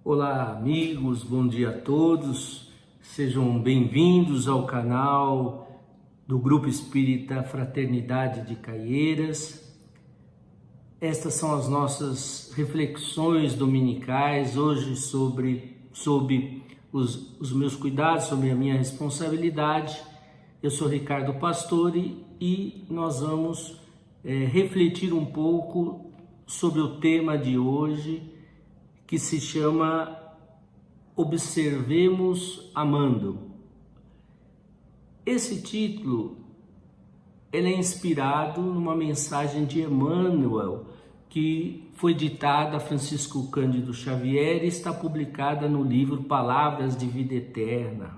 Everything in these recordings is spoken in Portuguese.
Olá amigos, bom dia a todos, sejam bem-vindos ao canal do Grupo Espírita Fraternidade de Caieiras. Estas são as nossas reflexões dominicais, hoje sobre os meus cuidados, sobre a minha responsabilidade. Eu sou Ricardo Pastore e nós vamos refletir um pouco sobre o tema de hoje, que se chama Observemos Amando. Esse título ele é inspirado numa mensagem de Emmanuel, que foi ditada a Francisco Cândido Xavier e está publicada no livro Palavras de Vida Eterna.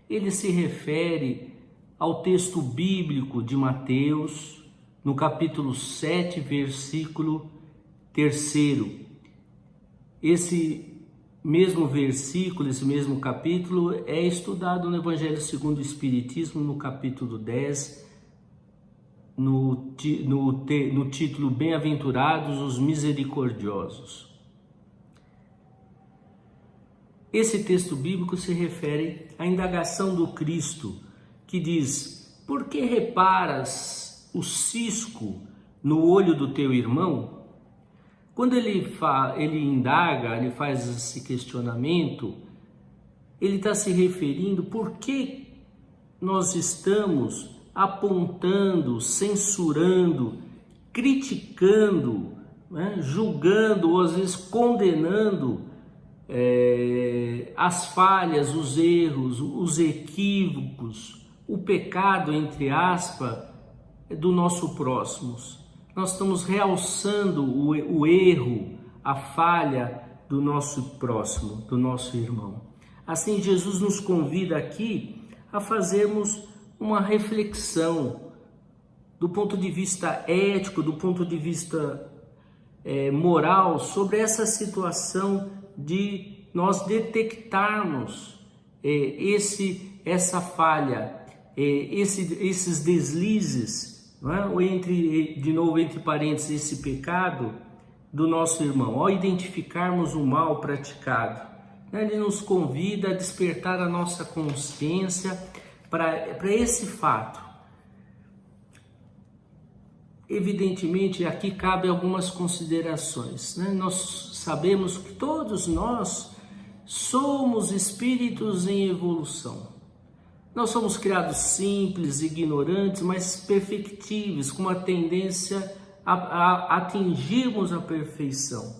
Ele se refere ao texto bíblico de Mateus, no capítulo 7, versículo 3. Esse mesmo versículo, esse mesmo capítulo é estudado no Evangelho segundo o Espiritismo, no capítulo 10, no título Bem-aventurados os misericordiosos. Esse texto bíblico se refere à indagação do Cristo, que diz: por que reparas o cisco no olho do teu irmão? Quando ele indaga, ele faz esse questionamento, ele está se referindo por que nós estamos apontando, censurando, criticando, julgando ou às vezes condenando as falhas, os erros, os equívocos, o pecado, entre aspas, do nosso próximo. Nós estamos realçando o erro, a falha do nosso próximo, do nosso irmão. Assim, Jesus nos convida aqui a fazermos uma reflexão do ponto de vista ético, do ponto de vista moral, sobre essa situação de nós detectarmos essa falha, esses deslizes, ou entre parênteses, esse pecado do nosso irmão. Ao identificarmos o mal praticado, ele nos convida a despertar a nossa consciência para esse fato. Evidentemente, aqui cabe algumas considerações. Nós sabemos que todos nós somos espíritos em evolução. Nós somos criados simples, ignorantes, mas perfectíveis, com uma tendência a atingirmos a perfeição.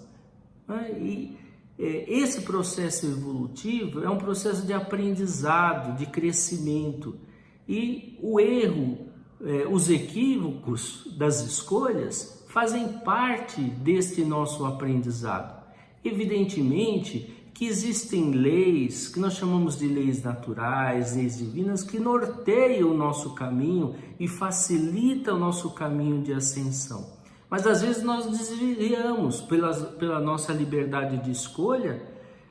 E esse processo evolutivo é um processo de aprendizado, de crescimento. E o erro, os equívocos das escolhas fazem parte deste nosso aprendizado. Evidentemente que existem leis, que nós chamamos de leis naturais, leis divinas, que norteiam o nosso caminho e facilitam o nosso caminho de ascensão. Mas às vezes nós desviamos pela nossa liberdade de escolha,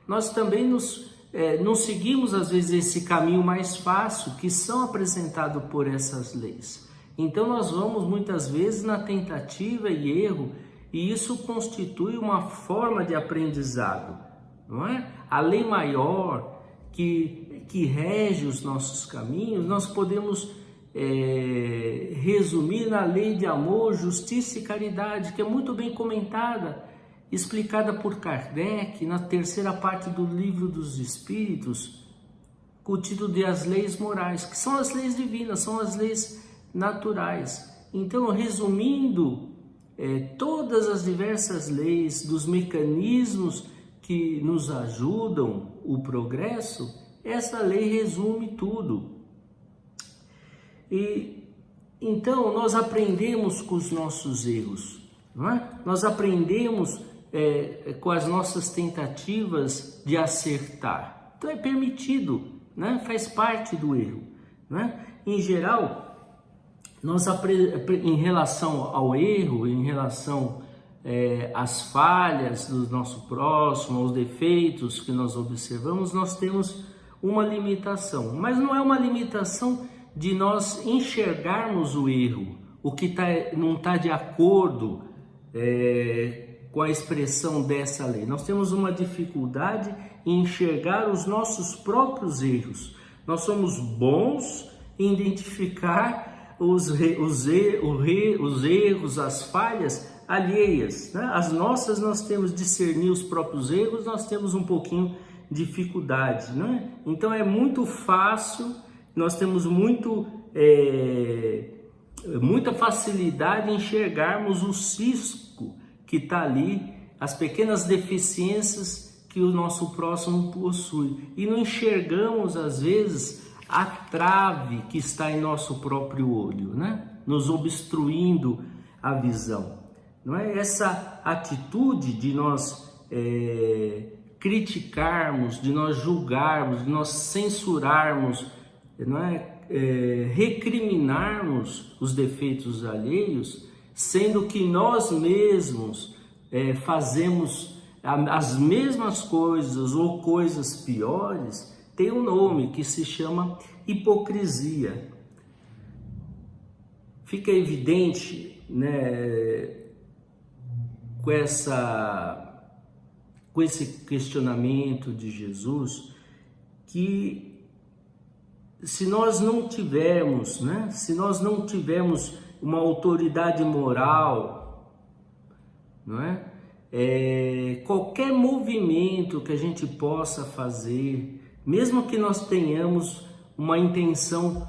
nós também não seguimos às vezes esse caminho mais fácil que são apresentados por essas leis. Então nós vamos muitas vezes na tentativa e erro, e isso constitui uma forma de aprendizado. Não é? A lei maior que rege os nossos caminhos, nós podemos resumir na lei de amor, justiça e caridade, que é muito bem comentada, explicada por Kardec na terceira parte do Livro dos Espíritos, com o título de As Leis Morais, que são as leis divinas, são as leis naturais. Então, resumindo todas as diversas leis, dos mecanismos que nos ajudam o progresso, essa lei resume tudo. E então nós aprendemos com os nossos erros, não é? Nós aprendemos com as nossas tentativas de acertar. Então é permitido, né? Faz parte do erro, né? Em geral, nós em relação ao erro, em relação as falhas do nosso próximo, os defeitos que nós observamos, nós temos uma limitação, mas não é uma limitação de nós enxergarmos o erro, o que não está de acordo com a expressão dessa lei. Nós temos uma dificuldade em enxergar os nossos próprios erros. Nós somos bons em identificar os erros, as falhas alheias, né? As nossas nós temos discernir os próprios erros, nós temos um pouquinho de dificuldade, né? Então é muito fácil, nós temos muita facilidade em enxergarmos o cisco que está ali, as pequenas deficiências que o nosso próximo possui, e não enxergamos às vezes a trave que está em nosso próprio olho, né? Nos obstruindo a visão. Não é essa atitude de nós criticarmos, de nós julgarmos, de nós censurarmos, não é? Recriminarmos os defeitos alheios, sendo que nós mesmos fazemos as mesmas coisas ou coisas piores, tem um nome que se chama hipocrisia. Fica evidente, né, com esse questionamento de Jesus, que se nós não tivermos, né, uma autoridade moral, não é? Qualquer movimento que a gente possa fazer, mesmo que nós tenhamos uma intenção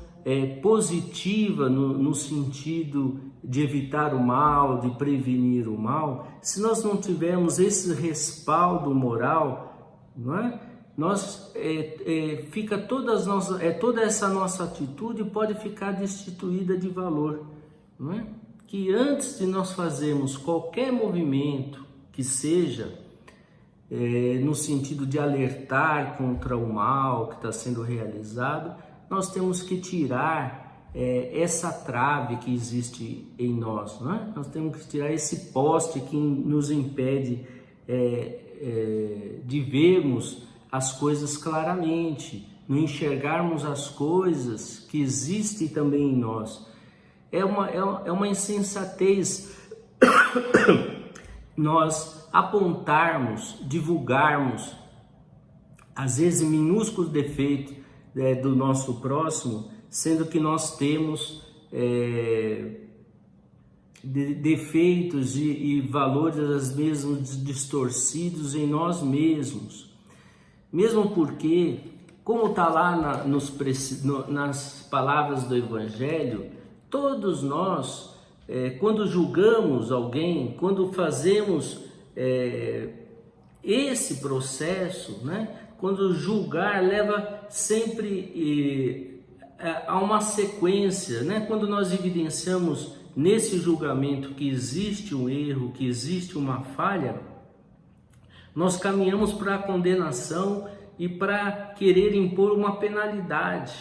positiva no sentido de evitar o mal, de prevenir o mal, se nós não tivermos esse respaldo moral, não é? Toda essa nossa atitude pode ficar destituída de valor, não é? Que antes de nós fazermos qualquer movimento que seja no sentido de alertar contra o mal que está sendo realizado, nós temos que tirar essa trave que existe em nós, não é? Nós temos que tirar esse poste que nos impede de vermos as coisas claramente, não enxergarmos as coisas que existem também em nós. É uma insensatez nós apontarmos, divulgarmos, às vezes minúsculos defeitos do nosso próximo, sendo que nós temos defeitos e valores às vezes distorcidos em nós mesmos. Mesmo porque, como está lá nas palavras do Evangelho, todos nós, quando julgamos alguém, quando fazemos esse processo, né? Quando julgar leva sempre a uma sequência, né? Quando nós evidenciamos nesse julgamento que existe um erro, que existe uma falha, nós caminhamos para a condenação e para querer impor uma penalidade,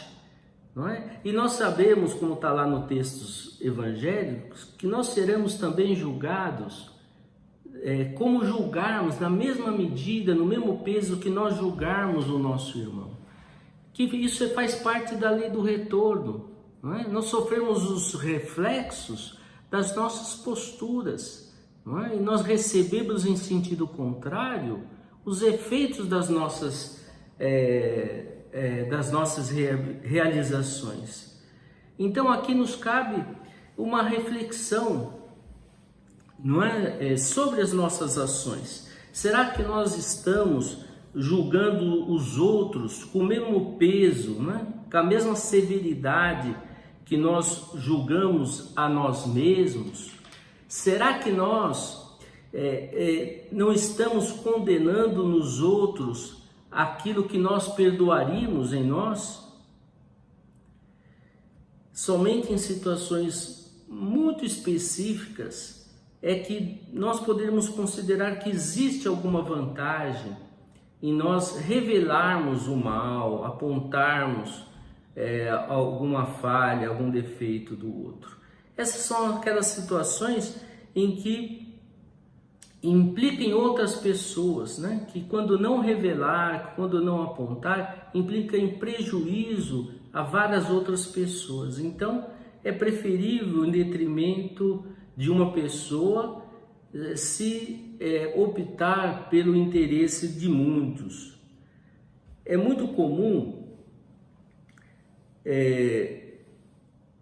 não é? E nós sabemos, como está lá no textos evangélicos, que nós seremos também julgados, como julgarmos na mesma medida, no mesmo peso que nós julgarmos o nosso irmão. Que isso faz parte da lei do retorno, não é? Nós sofremos os reflexos das nossas posturas, não é? E nós recebemos em sentido contrário os efeitos das nossas realizações. Então aqui nos cabe uma reflexão, não é? Sobre as nossas ações. Será que nós estamos julgando os outros com o mesmo peso, né? Com a mesma severidade que nós julgamos a nós mesmos? Será que nós não estamos condenando nos outros aquilo que nós perdoaríamos em nós? Somente em situações muito específicas é que nós podemos considerar que existe alguma vantagem em nós revelarmos o mal, apontarmos alguma falha, algum defeito do outro. Essas são aquelas situações em que implicam em outras pessoas, né? Que quando não revelar, quando não apontar, implica em prejuízo a várias outras pessoas. Então, é preferível, em detrimento de uma pessoa, se optar pelo interesse de muitos. É muito comum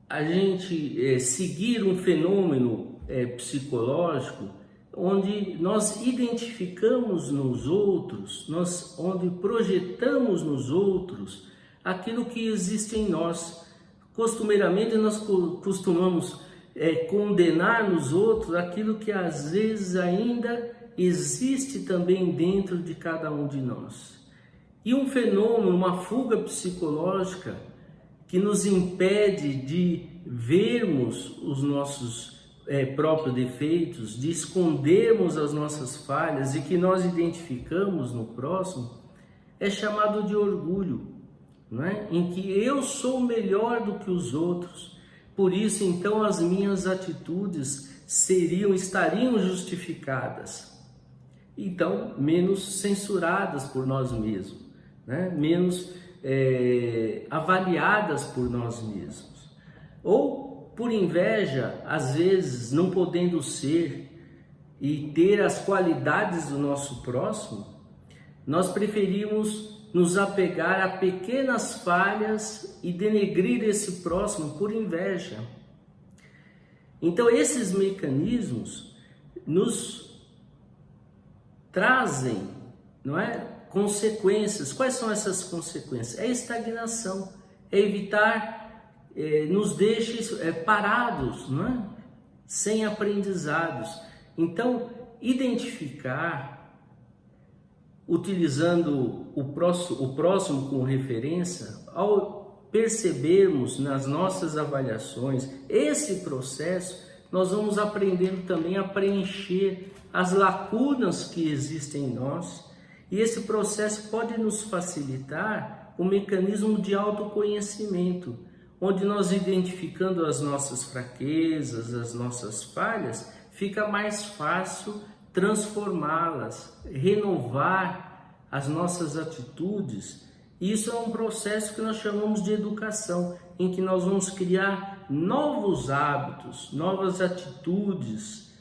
a gente seguir um fenômeno psicológico onde nós identificamos nos outros, onde projetamos nos outros aquilo que existe em nós. Costumeiramente nós costumamos condenar nos outros aquilo que às vezes ainda existe também dentro de cada um de nós. E um fenômeno, uma fuga psicológica que nos impede de vermos os nossos próprios defeitos, de escondermos as nossas falhas e que nós identificamos no próximo, é chamado de orgulho, não é? Em que eu sou melhor do que os outros, por isso então as minhas atitudes estariam justificadas, então menos censuradas por nós mesmos, né? Menos avaliadas por nós mesmos, ou por inveja, às vezes não podendo ser e ter as qualidades do nosso próximo, nós preferimos nos apegar a pequenas falhas e denegrir esse próximo por inveja. Então esses mecanismos nos trazem, não é, consequências. Quais são essas consequências? É estagnação, é evitar, nos deixe parados, não é? Sem aprendizados. Então, identificar, utilizando o próximo como referência, ao percebermos nas nossas avaliações esse processo, nós vamos aprendendo também a preencher as lacunas que existem em nós, e esse processo pode nos facilitar o mecanismo de autoconhecimento, onde nós, identificando as nossas fraquezas, as nossas falhas, fica mais fácil transformá-las, renovar as nossas atitudes. Isso é um processo que nós chamamos de educação, em que nós vamos criar novos hábitos, novas atitudes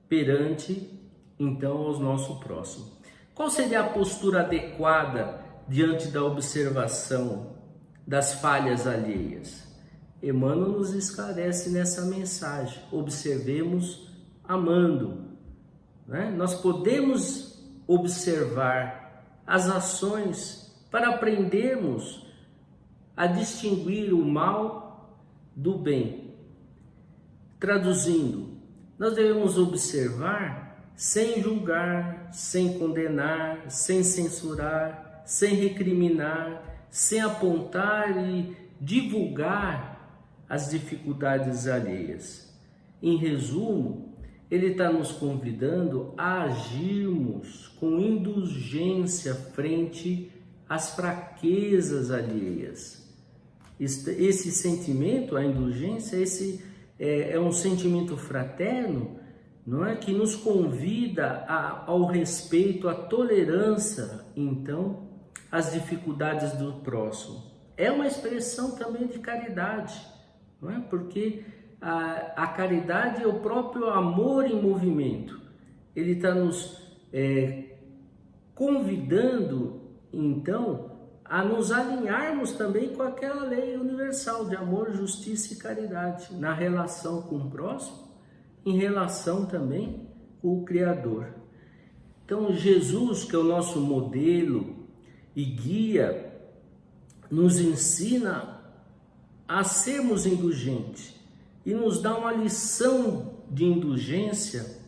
perante, então, ao nosso próximo. Qual seria a postura adequada diante da observação das falhas alheias? Emmanuel nos esclarece nessa mensagem: observemos amando, né? Nós podemos observar as ações para aprendermos a distinguir o mal do bem. Traduzindo, nós devemos observar sem julgar, sem condenar, sem censurar, sem recriminar, sem apontar e divulgar as dificuldades alheias. Em resumo, ele está nos convidando a agirmos com indulgência frente às fraquezas alheias. Esse sentimento, a indulgência, é um sentimento fraterno, não é, que nos convida ao respeito, à tolerância, então, às dificuldades do próximo. É uma expressão também de caridade, não é? Porque a caridade é o próprio amor em movimento. Ele está nos convidando, então, a nos alinharmos também com aquela lei universal de amor, justiça e caridade, na relação com o próximo, em relação também com o Criador. Então, Jesus, que é o nosso modelo e guia, nos ensina a sermos indulgentes e nos dá uma lição de indulgência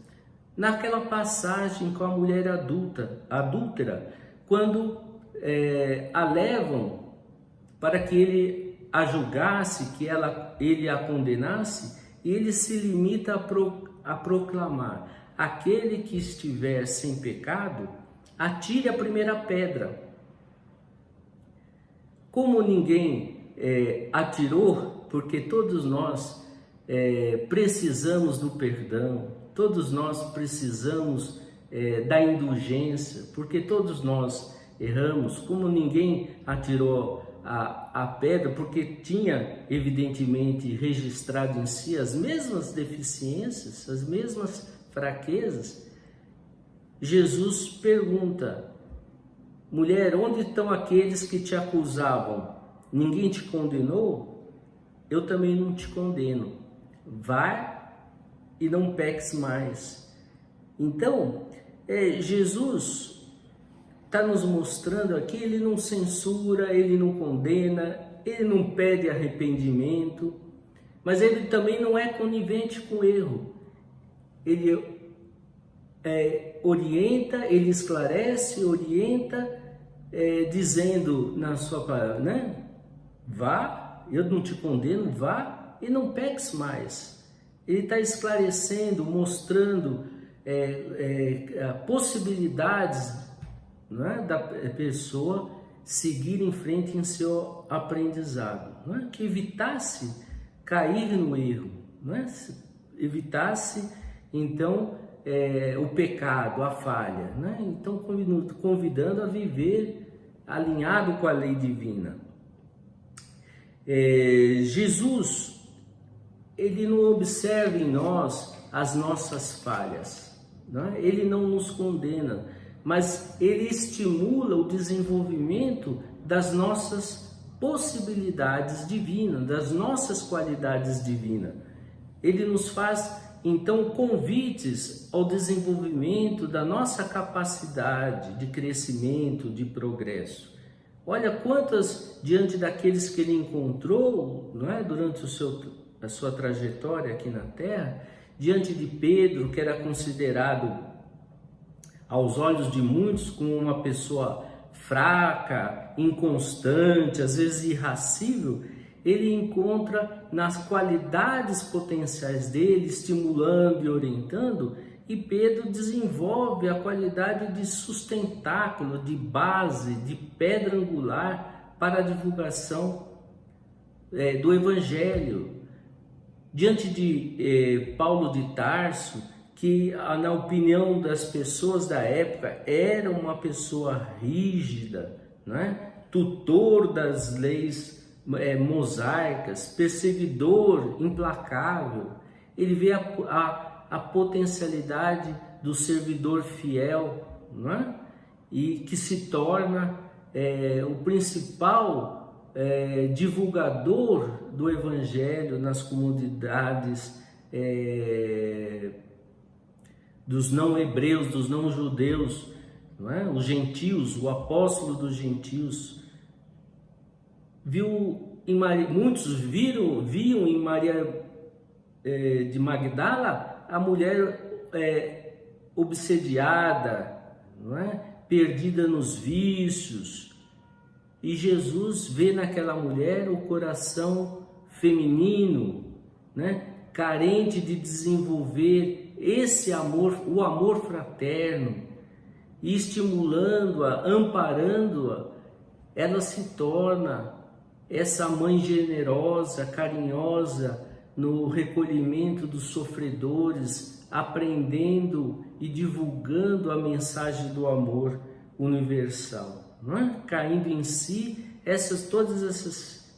naquela passagem com a mulher adúltera, quando a levam para que ele a julgasse, que ele a condenasse, e ele se limita a proclamar: aquele que estiver sem pecado, atire a primeira pedra. Como ninguém atirou, porque todos nós precisamos do perdão, todos nós precisamos da indulgência, porque todos nós erramos. Como ninguém atirou a pedra, porque tinha evidentemente registrado em si as mesmas deficiências, as mesmas fraquezas, Jesus pergunta: mulher, onde estão aqueles que te acusavam? Ninguém te condenou? Eu também não te condeno. Vai e não peques mais. Então, Jesus está nos mostrando aqui, ele não censura, ele não condena, ele não pede arrependimento, mas ele também não é conivente com o erro. Ele orienta, ele esclarece, orienta, dizendo na sua palavra, né? Vá, eu não te condeno, vá e não peques mais. Ele está esclarecendo, mostrando possibilidades, não é, da pessoa seguir em frente em seu aprendizado, não é? Que evitasse cair no erro, não é? Evitasse então o pecado, a falha, né? Então convidando a viver alinhado com a lei divina. Jesus, ele não observa em nós as nossas falhas, né? Ele não nos condena, mas ele estimula o desenvolvimento das nossas possibilidades divinas, das nossas qualidades divinas. Ele nos faz então convites ao desenvolvimento da nossa capacidade de crescimento, de progresso. Olha quantas, diante daqueles que ele encontrou, não é, durante a sua trajetória aqui na Terra, diante de Pedro, que era considerado aos olhos de muitos como uma pessoa fraca, inconstante, às vezes irracível, ele encontra nas qualidades potenciais dele, estimulando e orientando, e Pedro desenvolve a qualidade de sustentáculo, de base, de pedra angular para a divulgação do Evangelho. Diante de Paulo de Tarso, que na opinião das pessoas da época era uma pessoa rígida, né? Tutor das leis mosaicas, perseguidor implacável, ele vê a potencialidade do servidor fiel, não é? E que se torna o principal divulgador do Evangelho nas comunidades dos não hebreus, dos não judeus, não é? Os gentios, o apóstolo dos gentios. Muitos viam em Maria de Magdala a mulher obsediada, não é? Perdida nos vícios, e Jesus vê naquela mulher o coração feminino, né? Carente de desenvolver esse amor, o amor fraterno, e estimulando-a, amparando-a, ela se torna essa mãe generosa, carinhosa, no recolhimento dos sofredores, aprendendo e divulgando a mensagem do amor universal, não é? Caindo em si, todas essas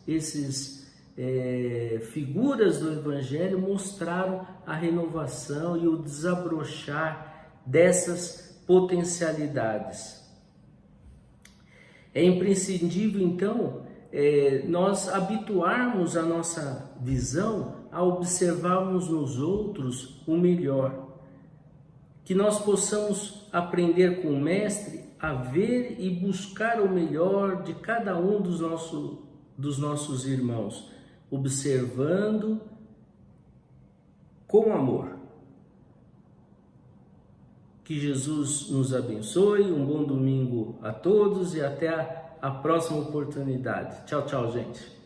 figuras do Evangelho mostraram a renovação e o desabrochar dessas potencialidades. É imprescindível, então, nós habituarmos a nossa visão a observarmos nos outros o melhor, que nós possamos aprender com o Mestre a ver e buscar o melhor de cada um dos nossos irmãos, observando com amor. Que Jesus nos abençoe, um bom domingo a todos e até a próxima oportunidade. Tchau, tchau, gente.